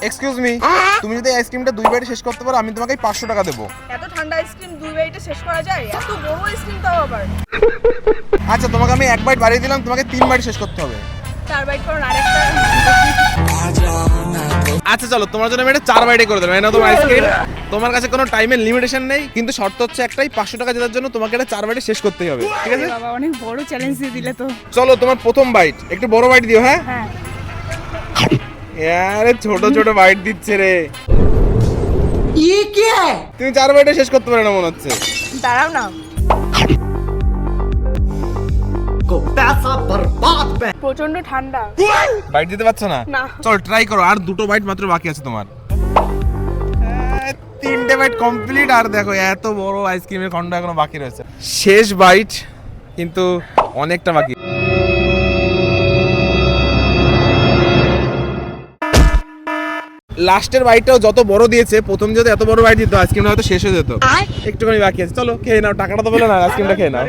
Excuse me, তুমি যদি আইসক্রিমটা 2 বাইটে শেষ করতে পারো আমি তোমাকে 500 টাকা দেবো। এত ঠান্ডা আইসক্রিম 2 বাইটে শেষ করা যায়? এত বড় আইসক্রিম তাও আবার। আচ্ছা তোমাকে আমি 1 বাইট বাড়িয়ে দিলাম, তোমাকে 3 বাইটে শেষ করতে হবে। 4 বাইট করুন আরেকটা। আচ্ছা চলো, তোমার জন্য আমি এটা 4 বাইটে করে দিলাম। এই নাও তোমার আইসক্রিম। তোমার কাছে কোনো টাইমের লিমিটেশন নেই, কিন্তু শর্ত হচ্ছে একটাই, 500 টাকা জেতার জন্য তোমাকে এটা 4 বাইটে শেষ করতেই হবে, ঠিক আছে? বাবা অনেক বড় চ্যালেঞ্জ দিয়ে দিলে তো। চলো তোমার প্রথম বাইট, একটু বড় বাইট দিও। হ্যাঁ হ্যাঁ আরে ছোট ছোট বাইট দিচ্ছে রে। তুমি 4 বাইটে শেষ করতে পারো না মনে হচ্ছে। দাঁড়াও না, প্রচন্ড ঠান্ডা। বাইট দিতে পারছো না? না। চল ট্রাই করো, আর 2টো বাইট মাত্র বাকি আছে তোমার। 3টে বাইট কমপ্লিট, আর দেখো এত বড় আইসক্রিমের খন্ড এখনো বাকি রয়েছে। শেষ বাইট কিন্তু অনেকটা বাকি। লাস্টের বাইটটাও যত বড় দিয়েছে, প্রথম যদি এত বড় বাইট দিত আইসক্রিমটা হয়তো শেষ হয়ে যেত। একটুখানি বাকি আছে, চলো খেয়ে নাও, টাকাটা তো পেলে না, আইসক্রিমটা খেয়ে নাও।